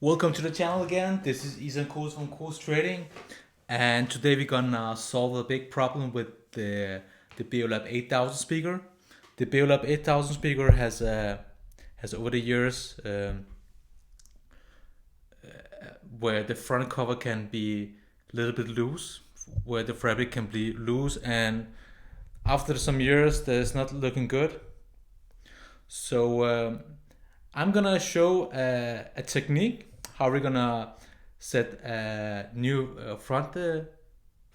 Welcome to the channel again. This is Isan Kos from Kos Trading, and today we're gonna solve a big problem with the Beolab 8000 speaker. The Beolab 8000 speaker has over the years where the front cover can be a little bit loose, where the fabric can be loose, and after some years, that's not looking good. So I'm gonna show a technique how we're gonna set a new front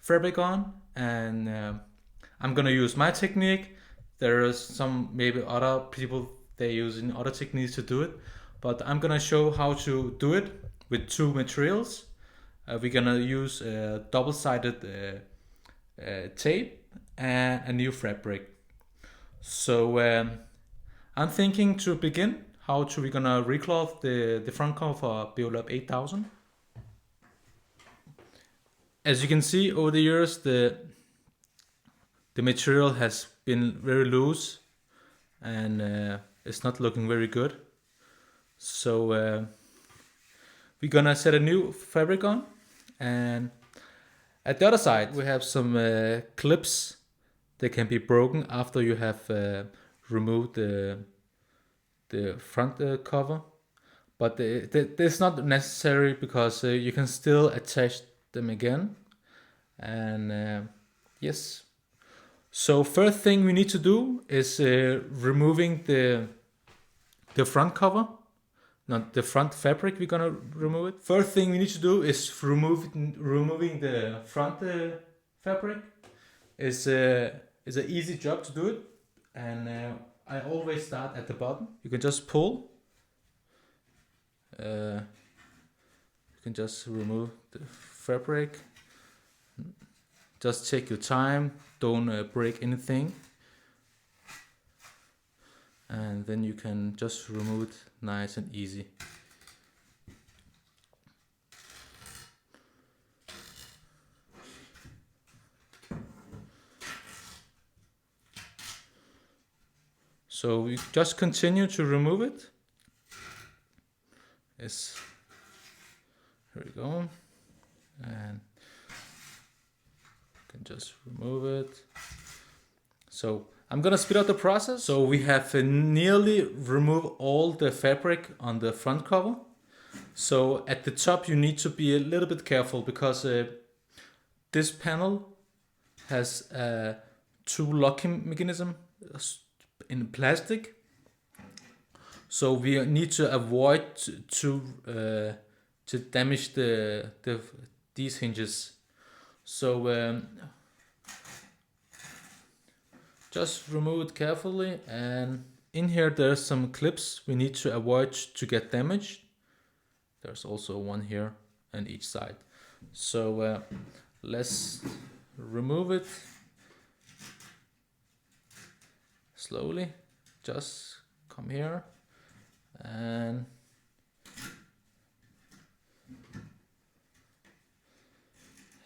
fabric on, and I'm gonna use my technique. There are some maybe other people they using other techniques to do it, but I'm gonna show how to do it with two materials. We're gonna use double-sided tape and a new fabric. So I'm thinking to begin how to we gonna recloth the front cover for Beolab 8000. As you can see, over the years the material has been very loose and it's not looking very good. So we're gonna set a new fabric on, and at the other side we have some clips that can be broken after you have removed the front cover, but it's not necessary because you can still attach them again. And yes, so first thing we need to do is removing the front cover, not the front fabric. We're gonna remove it. First thing we need to do is removing the front fabric. Is an easy job to do it, and I always start at the bottom. You can just pull. You can just remove the fabric. Just take your time. Don't break anything. And then you can just remove it nice and easy. So we just continue to remove it. Yes. Here we go. And you can just remove it. So I'm gonna speed up the process. So we have nearly removed all the fabric on the front cover. So at the top you need to be a little bit careful because this panel has two locking mechanism in plastic. So we need to avoid to damage these hinges. So just remove it carefully, and in here there's some clips we need to avoid to get damaged. There's also one here on each side. So let's remove it slowly. Just come here and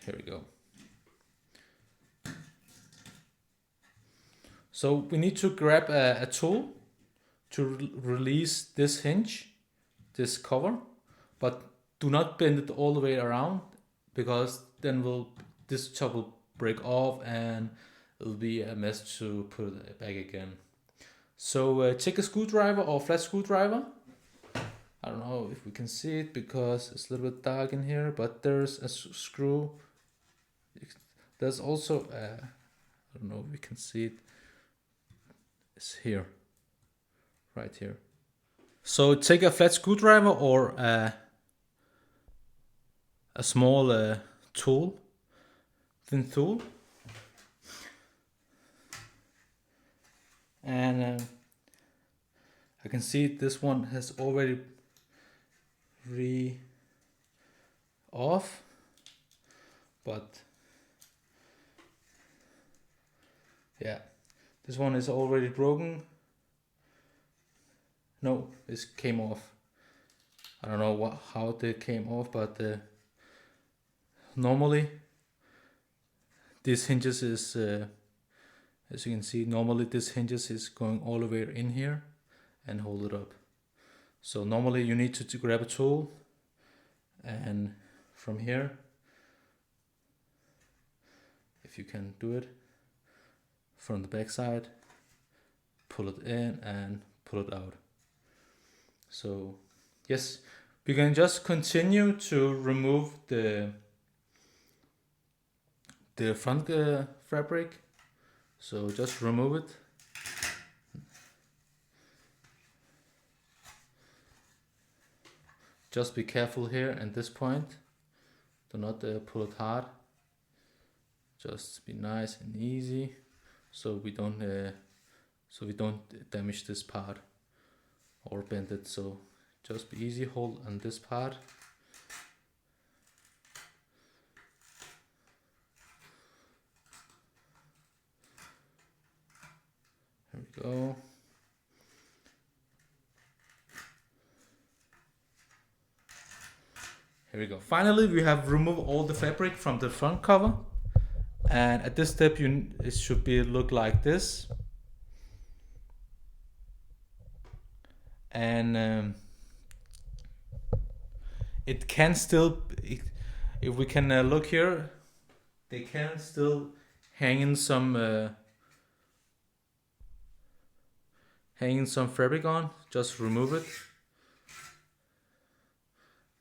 here we go. So we need to grab a tool to release this hinge, this cover, but do not bend it all the way around, because then this top will break off and it'll be a mess to put it back again. So take a screwdriver or flat screwdriver. I don't know if we can see it because it's a little bit dark in here, but there's a screw. There's also I don't know if we can see it. It's here, right here. So take a flat screwdriver or a small tool, thin tool, and I can see this one has already off, but yeah, this one is already broken. No, this came off. I don't know how they came off, but normally this hinges is as you can see, normally this hinges is going all the way in here and hold it up. So normally you need to grab a tool and from here, if you can do it, from the back side, pull it in and pull it out. So yes, we can just continue to remove the front fabric. So just remove it. Just be careful here at this point. Do not pull it hard. Just be nice and easy, so we don't damage this part or bend it. So just be easy, hold on this part. Here we go. Here we go. Finally, we have removed all the fabric from the front cover, and at this step, it should be look like this. And it can still, if we can look here, they can still hang in some fabric on. Just remove it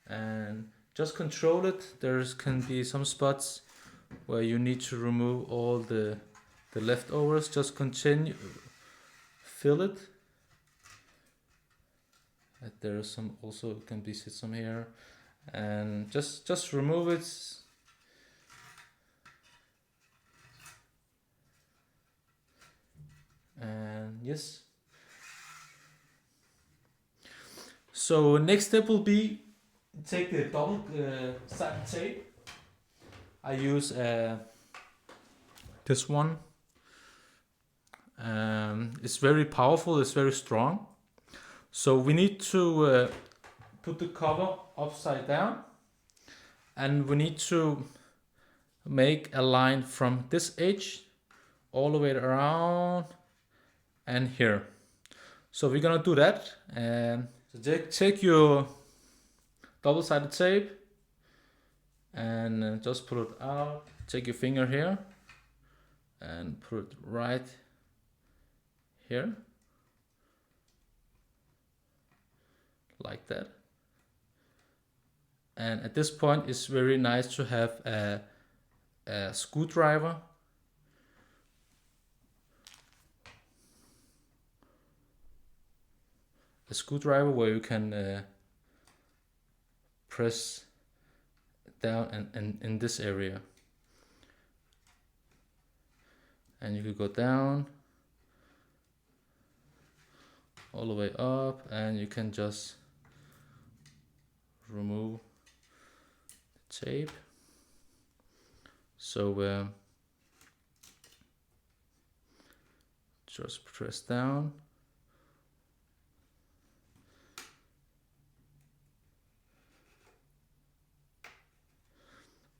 and just control it. There can be some spots where you need to remove all the leftovers. Just continue, fill it. There are some also can be some here, and just remove it. And yes. So next step will be take the double sided tape. I use this one. It's very powerful. It's very strong. So we need to put the cover upside down, and we need to make a line from this edge all the way around and here. So we're gonna do that. And so take your double-sided tape and just pull it out. Take your finger here and put it right here, like that. And at this point, it's very nice to have a screwdriver. A screwdriver where you can press down and in this area. And you could go down all the way up, and you can just remove the tape. So just press down.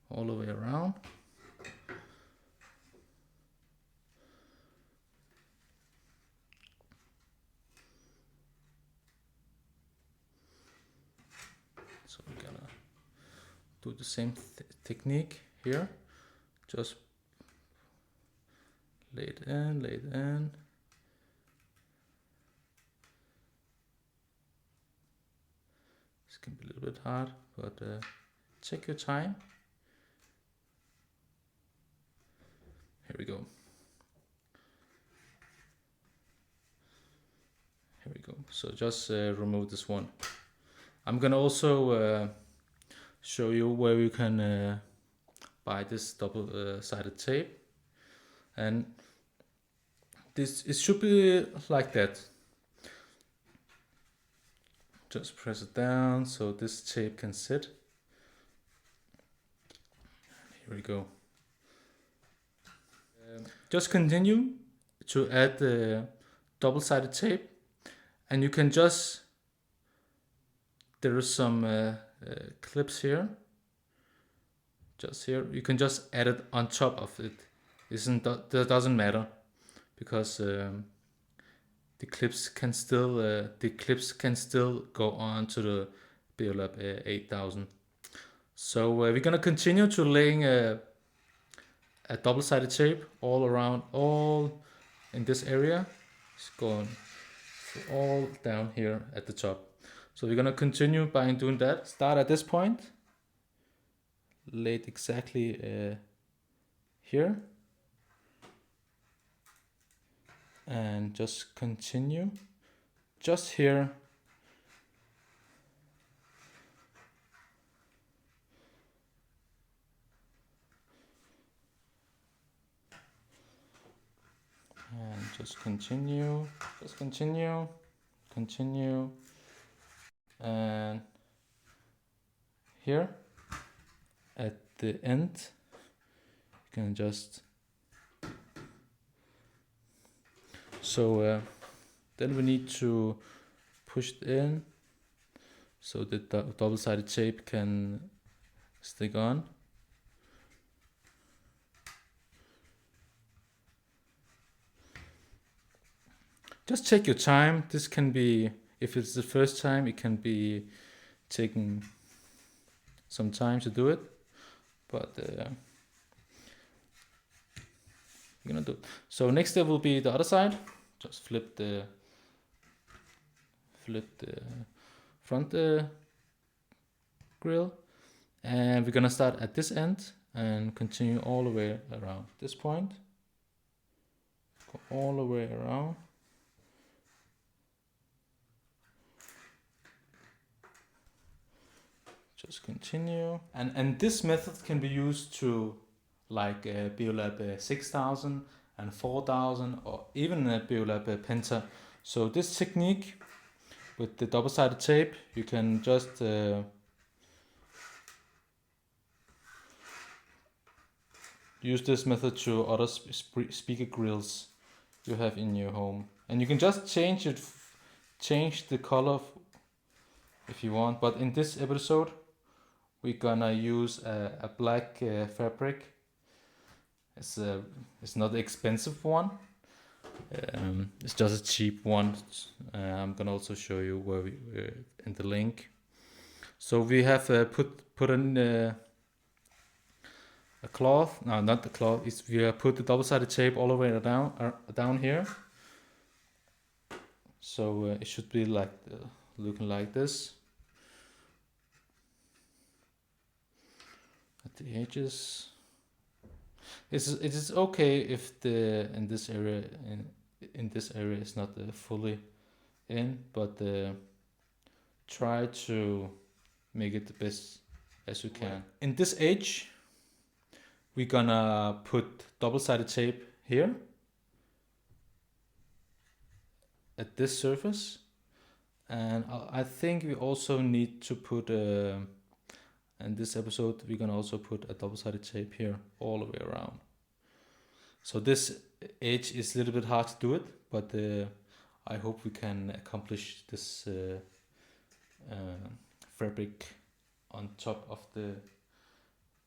All the way around. So we're gonna do the same technique here. Just lay it in, lay it in. This can be a little bit hard, but take your time. Here we go. Here we go. So just remove this one. I'm gonna also show you where you can buy this double-sided tape, and it should be like that. Just press it down so this tape can sit. Here we go. Just continue to add the double-sided tape, and you can just, there are some clips here, just here, you can just add it on top of it. That doesn't matter, because the clips can still go on to the Beolab 8000. So we're gonna continue to laying a double-sided tape all around, all in this area. It's going all down here at the top. So we're gonna continue by doing that. Start at this point, lay it exactly here, and just continue just here. And just continue, continue, and here at the end you can just, so then we need to push it in so that the double-sided tape can stick on. Just take your time. This can be, if it's the first time, it can be taking some time to do it, but we're gonna do it. So next step will be the other side. Just flip the front grill, and we're gonna start at this end and continue all the way around this point. Go all the way around. Just continue, and this method can be used to like Beolab 6000 and 4000, or even Beolab Penta. So this technique with the double-sided tape, you can just use this method to other speaker grills you have in your home, and you can just change it, change the color if you want. But in this episode we're gonna use a black fabric. It's not an expensive one. It's just a cheap one. I'm gonna also show you where we in the link. So we have put in a cloth. No, not the cloth. It's we have put the double-sided tape all the way down here. So it should be like looking like this. At the edges, it is okay if the in this area is not fully in, but try to make it the best as you can. In this edge, we're gonna put double-sided tape here at this surface, and I think we also need to put in this episode, we're gonna also put a double-sided tape here all the way around. So this edge is a little bit hard to do it, but I hope we can accomplish this fabric on top of the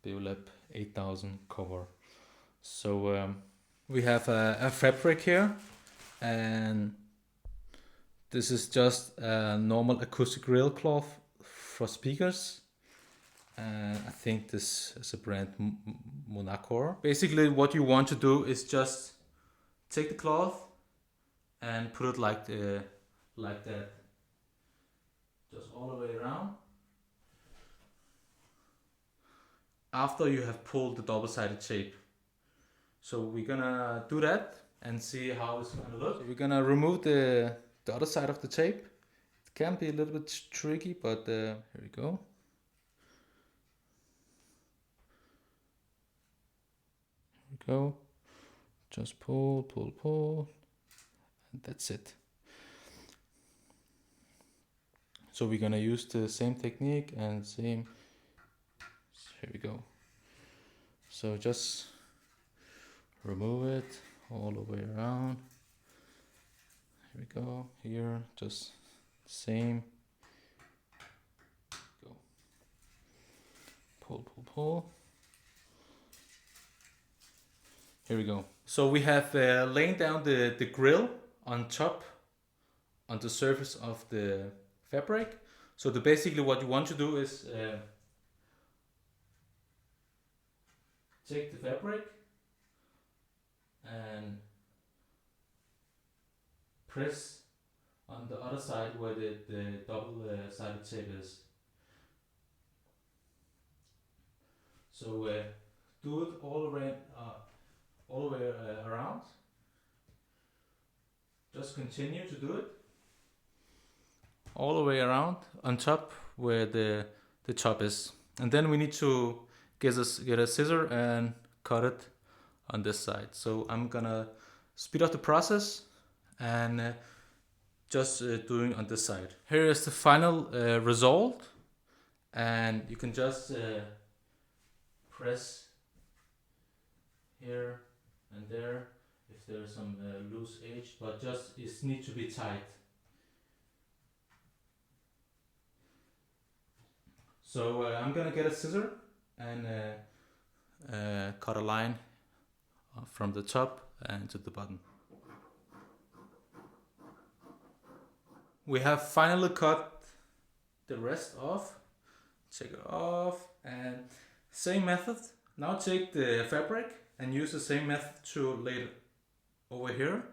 Beolab 8000 cover. So we have a fabric here, and this is just a normal acoustic grill cloth for speakers. I think this is a brand Monaco. Basically what you want to do is just take the cloth and put it like that, just all the way around, after you have pulled the double-sided tape. So we're gonna do that and see how it's gonna look. So we're gonna remove the other side of the tape. It can be a little bit tricky, but here we go. Go, just pull, and that's it. So we're gonna use the same technique and same, here we go. So just remove it all the way around. Here we go, here, just same. Go, pull. Here we go. So we have laying down the grill on top, on the surface of the fabric. So basically what you want to do is take the fabric and press on the other side where the double-sided tape is. So do it all the way around. Just continue to do it all the way around on top where the top is, and then we need to get a scissor and cut it on this side. So I'm gonna speed up the process and just doing on this side. Here is the final result, and you can just press here and there if there's some loose edge, but just it needs to be tight. So I'm gonna get a scissor and cut a line from the top and to the bottom. We have finally cut the rest off. Take it off, and same method. Now take the fabric and use the same method to lay it over here,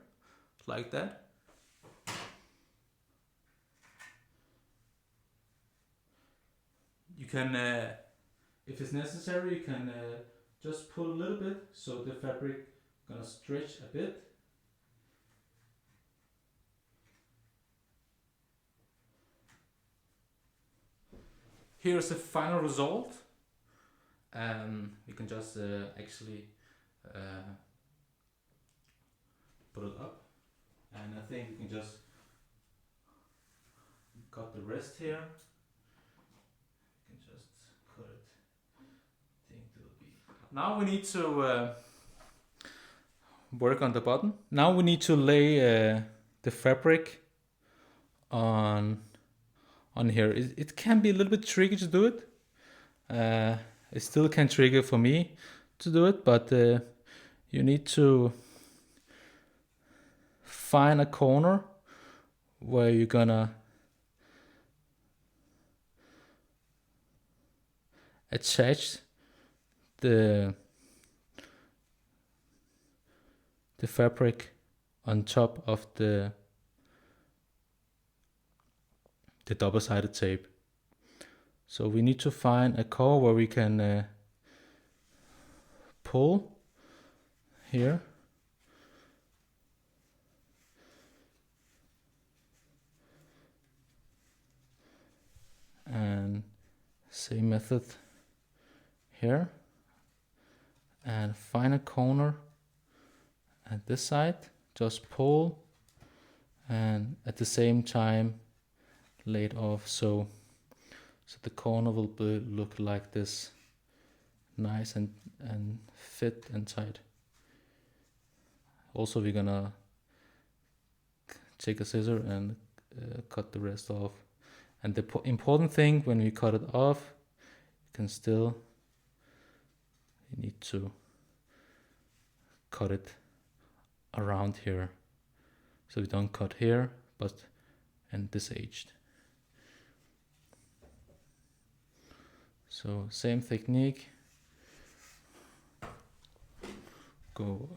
like that. You can, if it's necessary, you can just pull a little bit so the fabric gonna stretch a bit. Here's the final result. You can just actually put it up, and I think you can just cut the rest here. You can just cut it. I think it will be. Now we need to work on the bottom. Now we need to lay the fabric on here. It can be a little bit tricky to do it. It still can trigger for me to do it, but you need to find a corner where you're gonna attach the fabric on top of the double-sided tape. So we need to find a core where we can pull here. And same method here. And find a corner at this side. Just pull, and at the same time lay it off so the corner will look like this, nice and fit and tight. Also, we're gonna take a scissor and cut the rest off. And the important thing when we cut it off, you need to cut it around here, so we don't cut here, but and this edge. So same technique. Go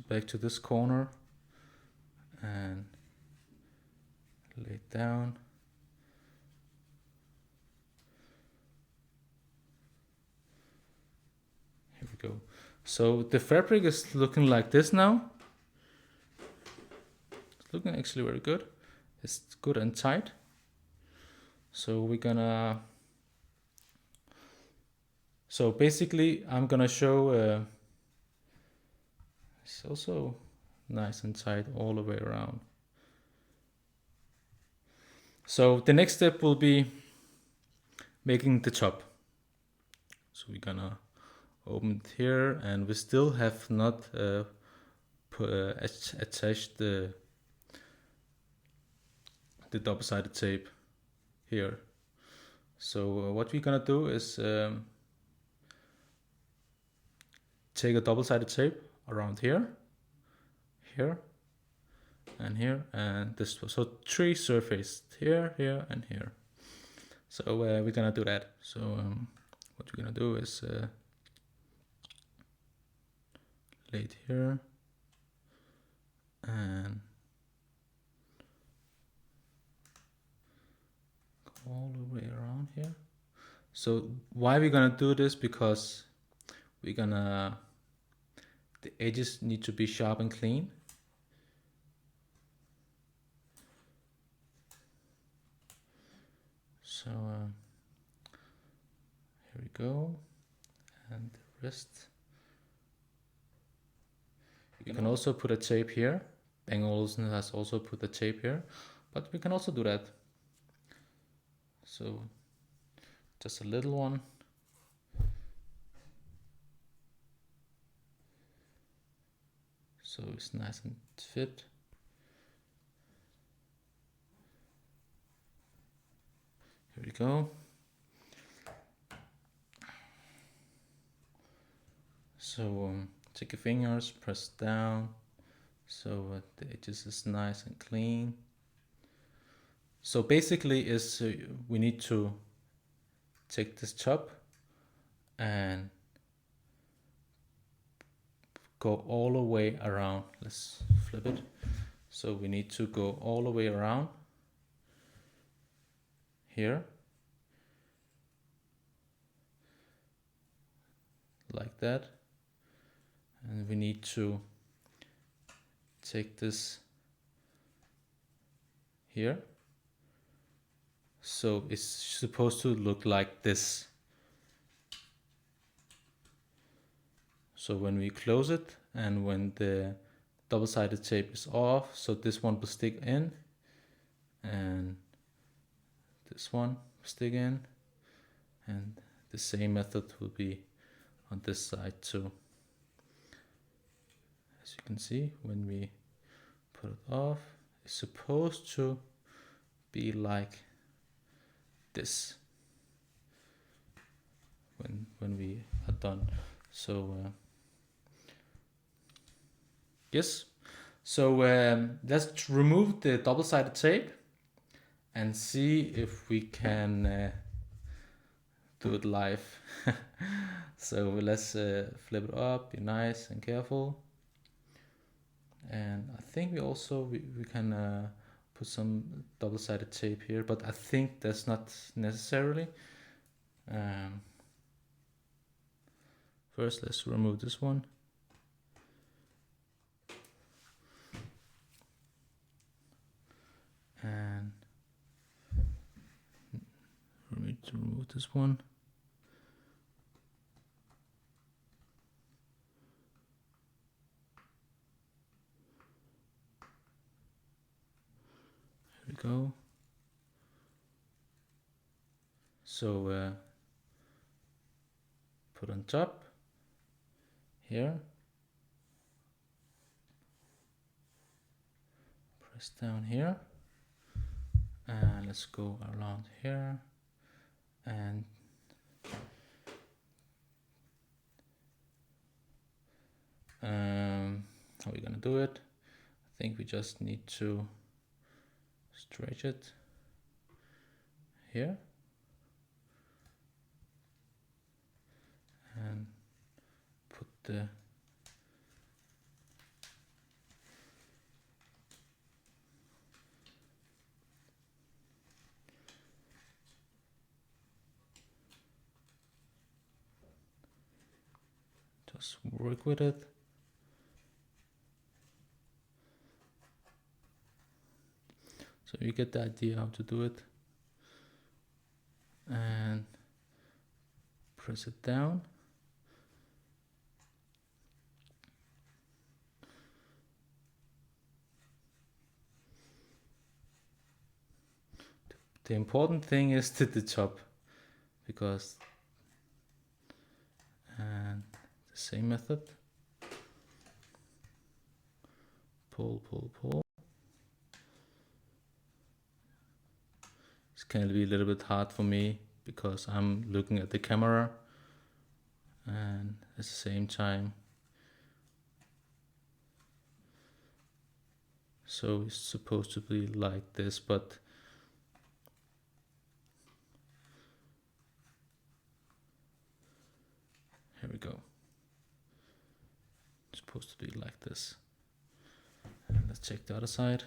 back to this corner and lay it down. Here we go. So the fabric is looking like this now. It's looking actually very good. It's good and tight. So we're gonna. So basically, I'm gonna show. It's also nice and tight all the way around. So the next step will be making the top. So we're gonna open it here, and we still have not attached the double-sided tape here. So what we're gonna do is take a double-sided tape around here, and here, and this. So 3 surfaces here, here, and here. So we're gonna do that. So what we're gonna do is blade here, and go all the way around here. So why we're gonna do this? Because we're gonna, the edges need to be sharp and clean. So here we go, and the rest. You can also put a tape here. Bang Olufsen has also put a tape here, but we can also do that. So just a little one. So it's nice and fit. Here we go. So take your fingers, press down, so the edges is nice and clean. So basically is we need to take this top and go all the way around. Let's flip it. So we need to go all the way around here, like that, and we need to take this here, so it's supposed to look like this. So when we close it and when the double-sided tape is off, so this one will stick in and this one will stick in, and the same method will be on this side too. As you can see, when we put it off, it's supposed to be like this when we are done. So yes, so let's remove the double-sided tape and see if we can do it live. So let's flip it up, be nice and careful. And I think we can put some double-sided tape here, but I think that's not necessarily. First, let's remove this one. And we need to remove this one. Here we go. So put on top here. Press down here. And let's go around here. And how are we gonna do it? I think we just need to stretch it here and put the just work with it. So you get the idea how to do it. And press it down. The important thing is the top, because and the same method. Pull, pull, pull. It's going to be a little bit hard for me because I'm looking at the camera and at the same time. So it's supposed to be like this, but here we go. supposed to be like this. And let's check the other side.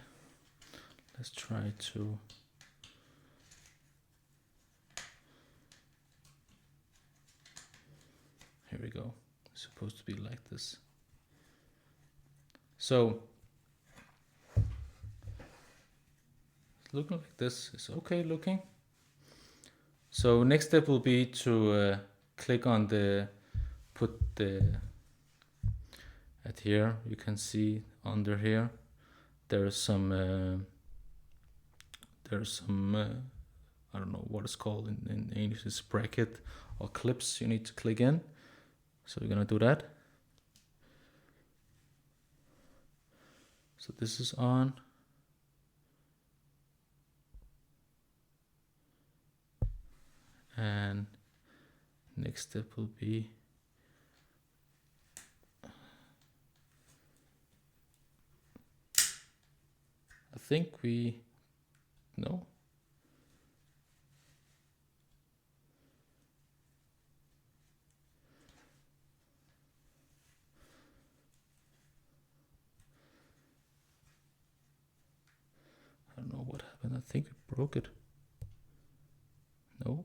Let's try to here we go. It's supposed to be like this. So looking like this is okay looking. So next step will be to click on the put the at here. You can see under here there's some I don't know what it's called in English. It's bracket or clips you need to click in. So we're gonna do that. So this is on. And next step will be I think no. I don't know what happened. I think we broke it. No.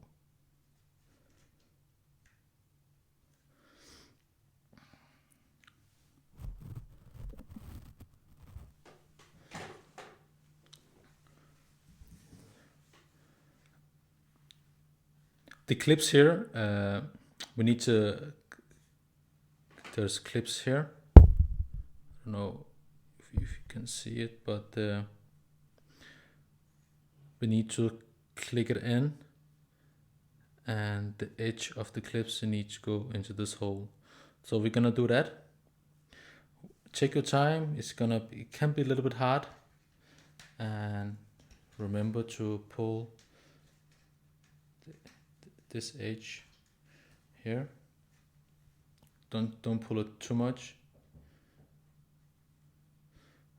The clips here, we need to, there's clips here. I don't know if you can see it, but we need to click it in, and the edge of the clips need to go into this hole. So we're gonna do that. Check your time. It can be a little bit hard, and remember to pull this edge here. Don't pull it too much,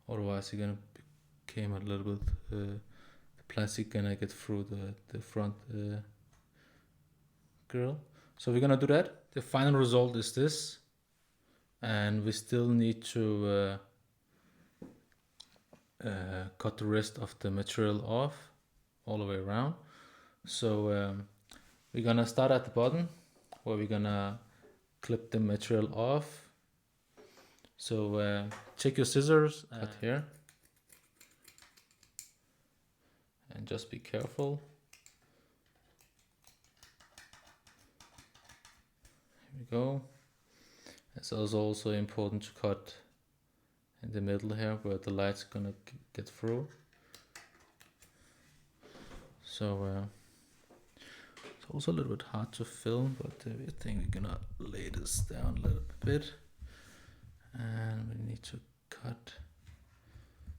otherwise you're gonna become a little bit the plastic gonna get through the front grill. So we're gonna do that. The final result is this, and we still need to cut the rest of the material off all the way around. So we're gonna start at the bottom where we're gonna clip the material off. So check your scissors at here and just be careful. Here we go. It's also important to cut in the middle here where the light's gonna get through. So it's also a little bit hard to film, but I think we're gonna lay this down a little bit, and we need to cut.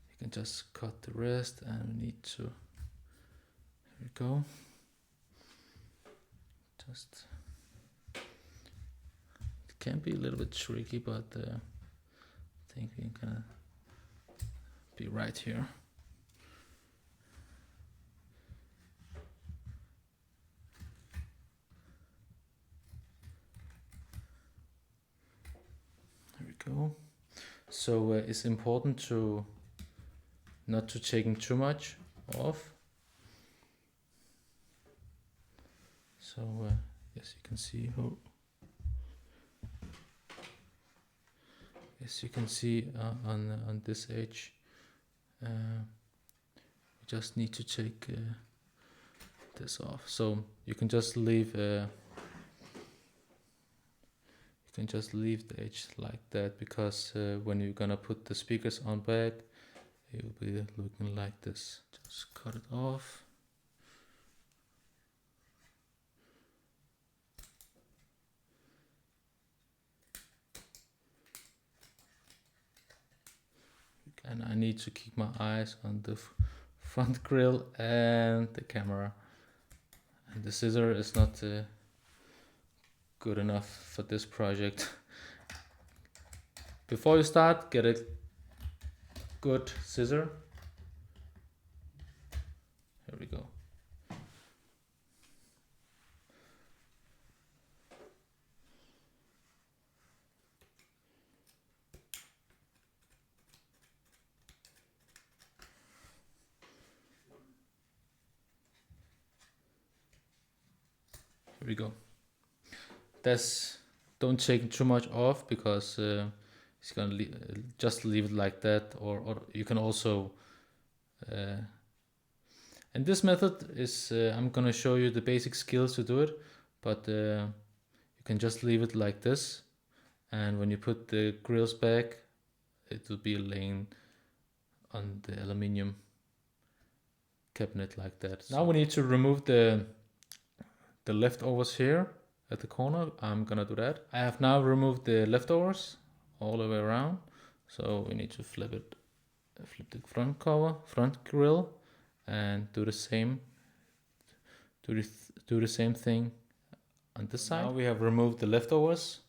You can just cut the rest, and we need to. Here we go. Just. It can be a little bit tricky, but I think we can be right here. Go. So it's important to not to taking too much off. So yes, you can see. As you can see on this edge, we just need to take this off. So you can just leave. You can just leave the edge like that, because when you're gonna put the speakers on back, it will be looking like this. Just cut it off. And I need to keep my eyes on the front grill and the camera. And the scissor is not good enough for this project. Before you start, get a good scissor. Here we go. Here we go. Don't take too much off, because it's gonna just leave it like that, or you can also and this method is I'm gonna show you the basic skills to do it, but you can just leave it like this, and when you put the grills back, it will be laying on the aluminium cabinet like that. So now we need to remove the leftovers here at the corner. I'm gonna do that. I have now removed the leftovers all the way around, so we need to flip the front cover, front grill, and do the same thing on this side. Now we have removed the leftovers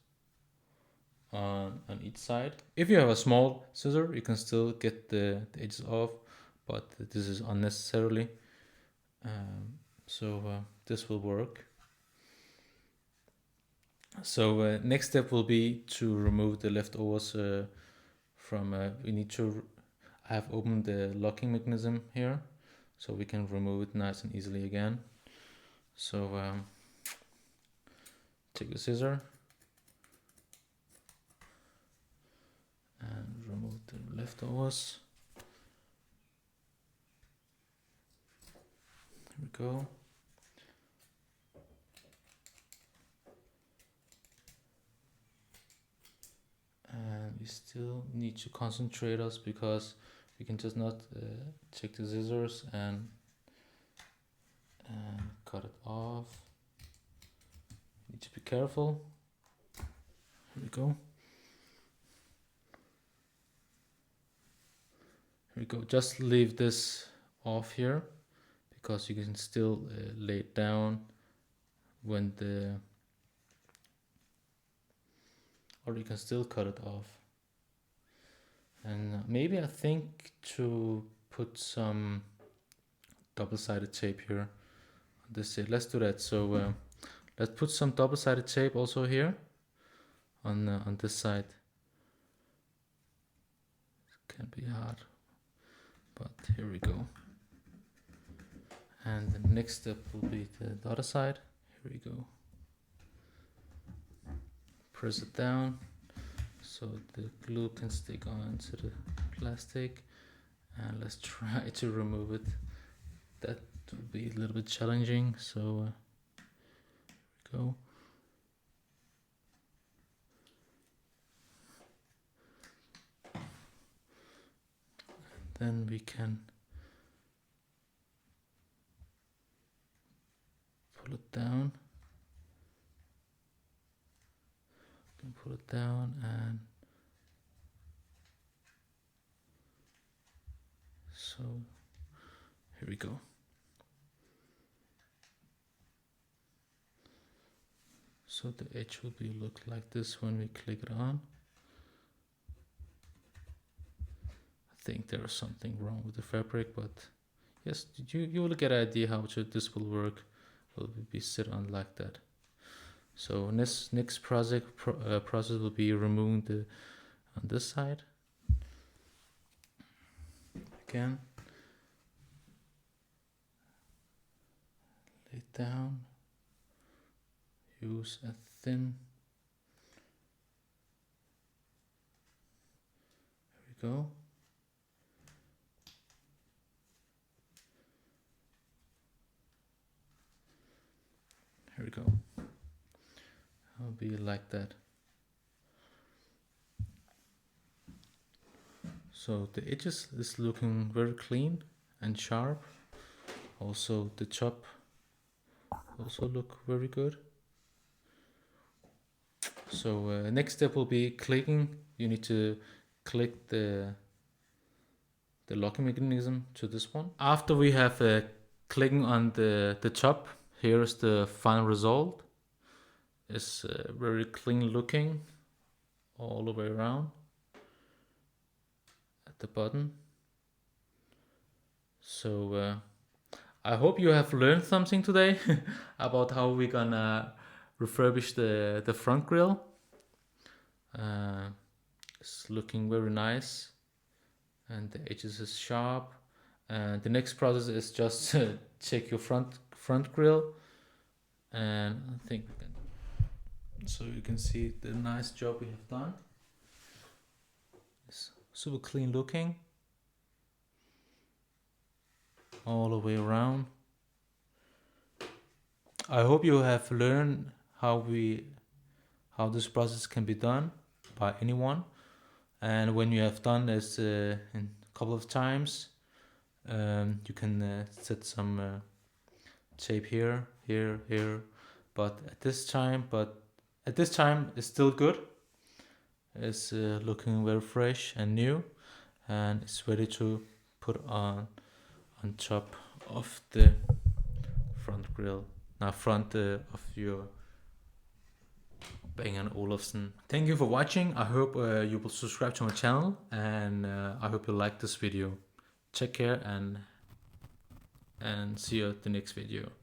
on each side. If you have a small scissor, you can still get the edges off, but this is unnecessarily. So this will work. So next step will be to remove the leftovers from. I have opened the locking mechanism here, so we can remove it nice and easily again. So take the scissor and remove the leftovers. Here we go. And we still need to concentrate us, because we can just not take the scissors and cut it off. Need to be careful. Here we go. Here we go. Just leave this off here, because you can still lay it down when or you can still cut it off. And maybe I think to put some double-sided tape here on this side. Let's do that. So let's put some double-sided tape also here on this side. It can be hard, but here we go. And the next step will be the other side. Here we go. Press it down so the glue can stick onto the plastic, and let's try to remove it. That will be a little bit challenging, so here we go. And then we can pull it down. Pull it down, and so here we go. So the edge will be look like this when we click it on. I think there is something wrong with the fabric, but yes, you will get an idea how this will work. Will be sit on like that. So next process will be removing on this side. Again, lay it down. Use a thin. Here we go. Here we go. It'll be like that. So the edges is looking very clean and sharp. Also the chop also look very good. So next step will be clicking. You need to click the locking mechanism to this one. After we have clicking on the chop, here is the final result. It's very clean looking all the way around at the bottom. So I hope you have learned something today about how we're gonna refurbish the front grille. It's looking very nice, and the edges is sharp. And the next process is just check your front grille and I think we can, so you can see the nice job we have done. It's super clean looking all the way around. I hope you have learned how this process can be done by anyone, and when you have done this in a couple of times, you can set some tape here, but at this time it's still good. It's looking very fresh and new, and it's ready to put on top of the front grill. Now front of your Bang Olufsen. Thank you for watching. I hope you will subscribe to my channel, and I hope you like this video. Take care and see you at the next video.